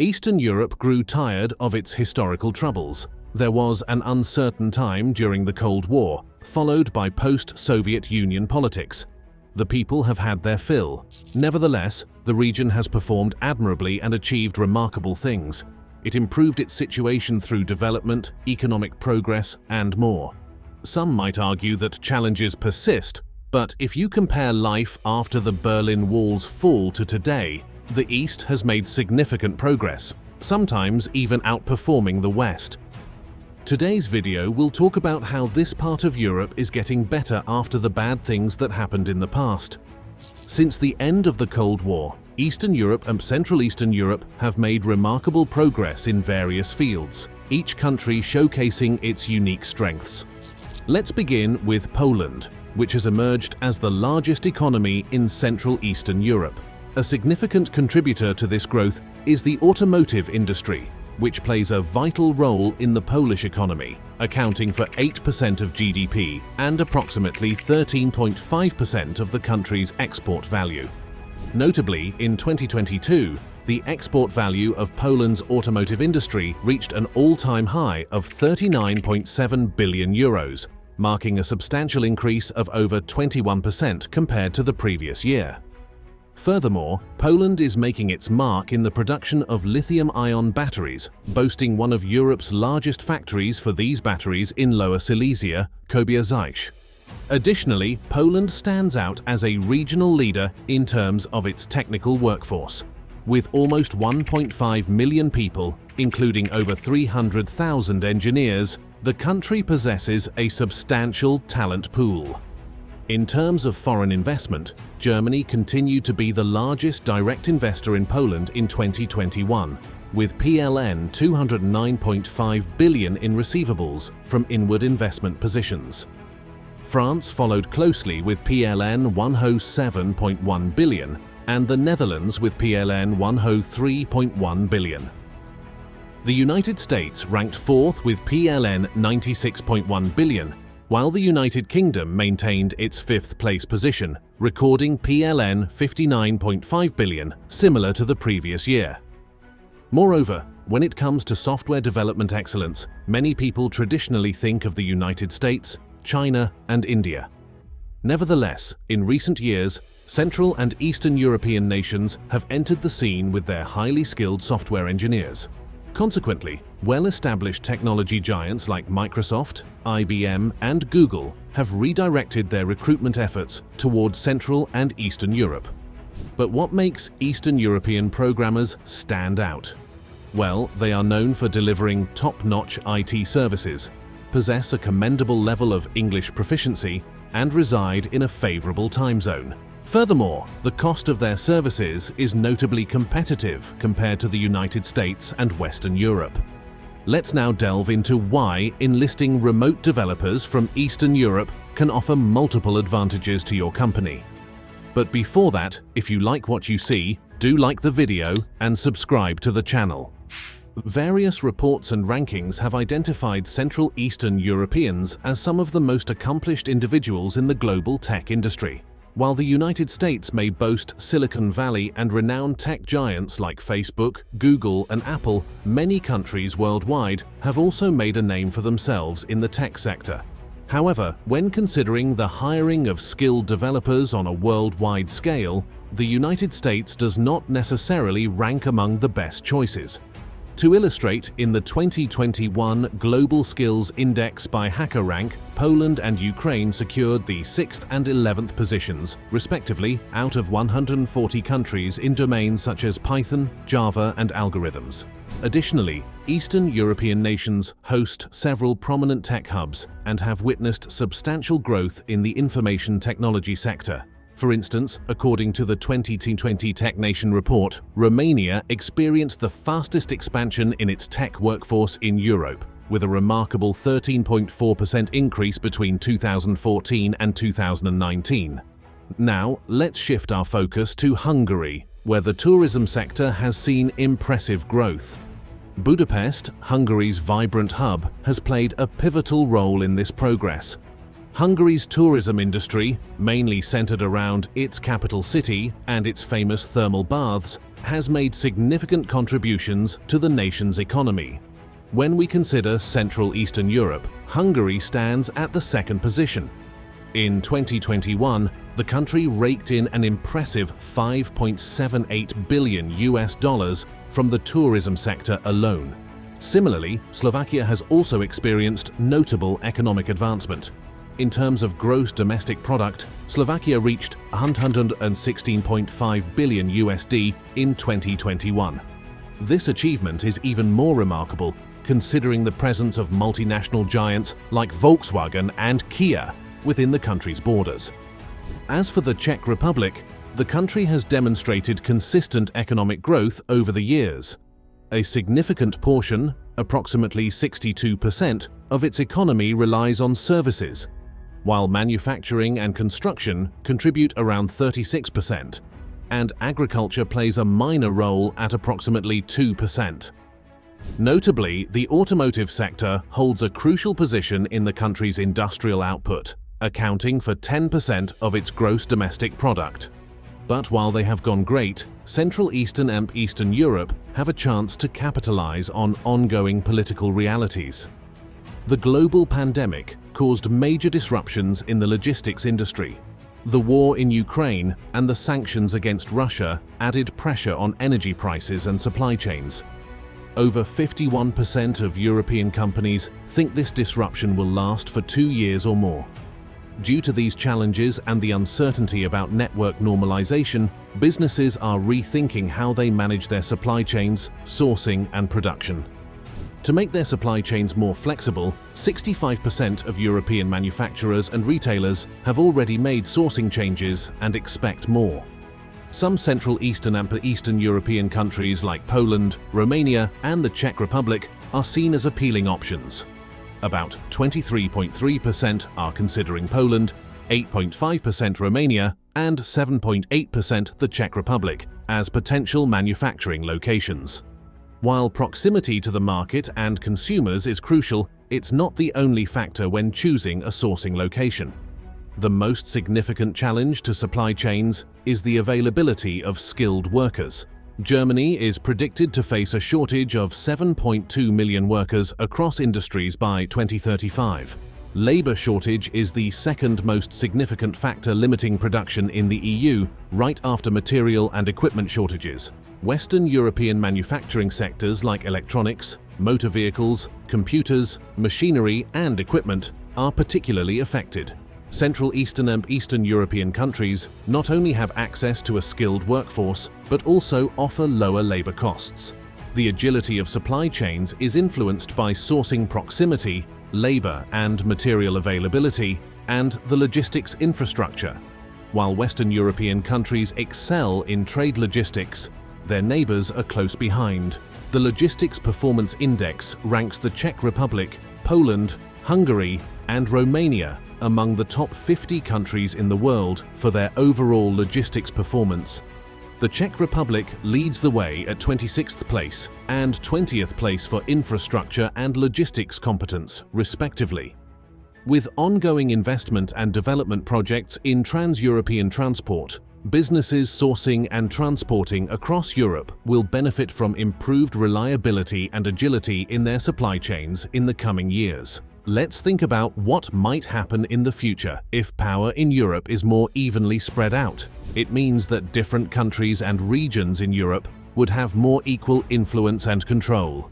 Eastern Europe grew tired of its historical troubles. There was an uncertain time during the Cold War, followed by post-Soviet Union politics. The people have had their fill. Nevertheless, the region has performed admirably and achieved remarkable things. It improved its situation through development, economic progress, and more. Some might argue that challenges persist, but if you compare life after the Berlin Wall's fall to today, the East has made significant progress, sometimes even outperforming the West. Today's video will talk about how this part of Europe is getting better after the bad things that happened in the past. Since the end of the Cold War, Eastern Europe and Central Eastern Europe have made remarkable progress in various fields, each country showcasing its unique strengths. Let's begin with Poland, which has emerged as the largest economy in Central Eastern Europe. A significant contributor to this growth is the automotive industry, which plays a vital role in the Polish economy, accounting for 8% of GDP and approximately 13.5% of the country's export value. Notably, in 2022, the export value of Poland's automotive industry reached an all-time high of 39.7 billion euros, marking a substantial increase of over 21% compared to the previous year. Furthermore, Poland is making its mark in the production of lithium-ion batteries, boasting one of Europe's largest factories for these batteries in Lower Silesia, Kobylarz. Additionally, Poland stands out as a regional leader in terms of its technical workforce. With almost 1.5 million people, including over 300,000 engineers, the country possesses a substantial talent pool. In terms of foreign investment, Germany continued to be the largest direct investor in Poland in 2021, with PLN 209.5 billion in receivables from inward investment positions. France followed closely with PLN 107.1 billion and the Netherlands with PLN 103.1 billion. The United States ranked fourth with PLN 96.1 billion, while the United Kingdom maintained its fifth-place position, recording PLN 59.5 billion, similar to the previous year. Moreover, when it comes to software development excellence, many people traditionally think of the United States, China, and India. Nevertheless, in recent years, Central and Eastern European nations have entered the scene with their highly skilled software engineers. Consequently, well-established technology giants like Microsoft, IBM, and Google have redirected their recruitment efforts towards Central and Eastern Europe. But what makes Eastern European programmers stand out? Well, they are known for delivering top-notch IT services, possess a commendable level of English proficiency, and reside in a favorable time zone. Furthermore, the cost of their services is notably competitive compared to the United States and Western Europe. Let's now delve into why enlisting remote developers from Eastern Europe can offer multiple advantages to your company. But before that, if you like what you see, do like the video and subscribe to the channel. Various reports and rankings have identified Central Eastern Europeans as some of the most accomplished individuals in the global tech industry. While the United States may boast Silicon Valley and renowned tech giants like Facebook, Google, and Apple, many countries worldwide have also made a name for themselves in the tech sector. However, when considering the hiring of skilled developers on a worldwide scale, the United States does not necessarily rank among the best choices. To illustrate, in the 2021 Global Skills Index by HackerRank, Poland and Ukraine secured the 6th and 11th positions, respectively, out of 140 countries in domains such as Python, Java, and algorithms. Additionally, Eastern European nations host several prominent tech hubs and have witnessed substantial growth in the information technology sector. For instance, according to the 2020 Tech Nation report, Romania experienced the fastest expansion in its tech workforce in Europe, with a remarkable 13.4% increase between 2014 and 2019. Now, let's shift our focus to Hungary, where the tourism sector has seen impressive growth. Budapest, Hungary's vibrant hub, has played a pivotal role in this progress. Hungary's tourism industry, mainly centered around its capital city and its famous thermal baths, has made significant contributions to the nation's economy. When we consider Central Eastern Europe, Hungary stands at the second position. In 2021, the country raked in an impressive $5.78 billion from the tourism sector alone. Similarly, Slovakia has also experienced notable economic advancement. In terms of gross domestic product, Slovakia reached $116.5 billion in 2021. This achievement is even more remarkable considering the presence of multinational giants like Volkswagen and Kia within the country's borders. As for the Czech Republic, the country has demonstrated consistent economic growth over the years. A significant portion, approximately 62%, of its economy relies on services, while manufacturing and construction contribute around 36%, and agriculture plays a minor role at approximately 2%. Notably, the automotive sector holds a crucial position in the country's industrial output, accounting for 10% of its gross domestic product. But while they have gone great, Central Eastern and Eastern Europe have a chance to capitalize on ongoing political realities. The global pandemic caused major disruptions in the logistics industry. The war in Ukraine and the sanctions against Russia added pressure on energy prices and supply chains. Over 51% of European companies think this disruption will last for 2 years or more. Due to these challenges and the uncertainty about network normalization, businesses are rethinking how they manage their supply chains, sourcing, and production. To make their supply chains more flexible, 65% of European manufacturers and retailers have already made sourcing changes and expect more. Some Central Eastern and Eastern European countries like Poland, Romania, and the Czech Republic are seen as appealing options. About 23.3% are considering Poland, 8.5% Romania, and 7.8% the Czech Republic as potential manufacturing locations. While proximity to the market and consumers is crucial, it's not the only factor when choosing a sourcing location. The most significant challenge to supply chains is the availability of skilled workers. Germany is predicted to face a shortage of 7.2 million workers across industries by 2035. Labor shortage is the second most significant factor limiting production in the EU, right after material and equipment shortages. Western European manufacturing sectors like electronics, motor vehicles, computers, machinery, and equipment are particularly affected. Central Eastern and Eastern European countries not only have access to a skilled workforce, but also offer lower labor costs. The agility of supply chains is influenced by sourcing proximity, labor and material availability, and the logistics infrastructure. While Western European countries excel in trade logistics, their neighbors are close behind. The Logistics Performance Index ranks the Czech Republic, Poland, Hungary, and Romania among the top 50 countries in the world for their overall logistics performance. The Czech Republic leads the way at 26th place and 20th place for infrastructure and logistics competence, respectively. With ongoing investment and development projects in trans-European transport, businesses sourcing and transporting across Europe will benefit from improved reliability and agility in their supply chains in the coming years. Let's think about what might happen in the future if power in Europe is more evenly spread out. It means that different countries and regions in Europe would have more equal influence and control.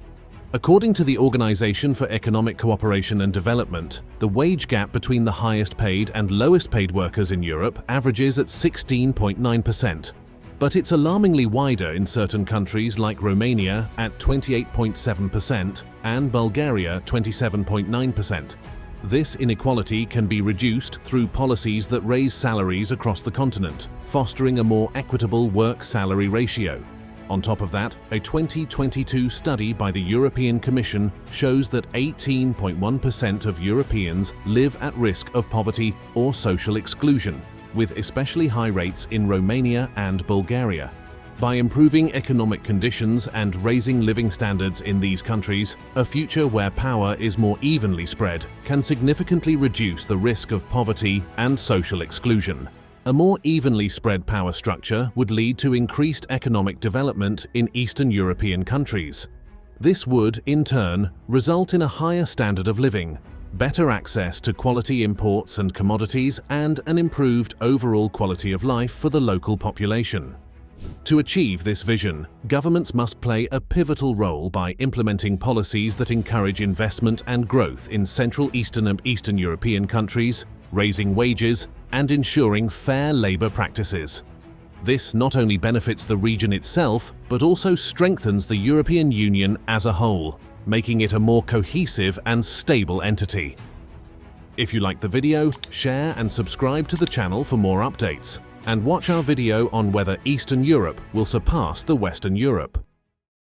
According to the Organization for Economic Cooperation and Development, the wage gap between the highest paid and lowest paid workers in Europe averages at 16.9%. But it's alarmingly wider in certain countries like Romania at 28.7% and Bulgaria 27.9%. This inequality can be reduced through policies that raise salaries across the continent, fostering a more equitable work-salary ratio. On top of that, a 2022 study by the European Commission shows that 18.1% of Europeans live at risk of poverty or social exclusion, with especially high rates in Romania and Bulgaria. By improving economic conditions and raising living standards in these countries, a future where power is more evenly spread can significantly reduce the risk of poverty and social exclusion. A more evenly spread power structure would lead to increased economic development in Eastern European countries. This would, in turn, result in a higher standard of living, better access to quality imports and commodities, and an improved overall quality of life for the local population. To achieve this vision, governments must play a pivotal role by implementing policies that encourage investment and growth in Central Eastern and Eastern European countries, raising wages, and ensuring fair labor practices. This not only benefits the region itself, but also strengthens the European Union as a whole, making it a more cohesive and stable entity. If you like the video, share and subscribe to the channel for more updates, and watch our video on whether Eastern Europe will surpass the Western Europe.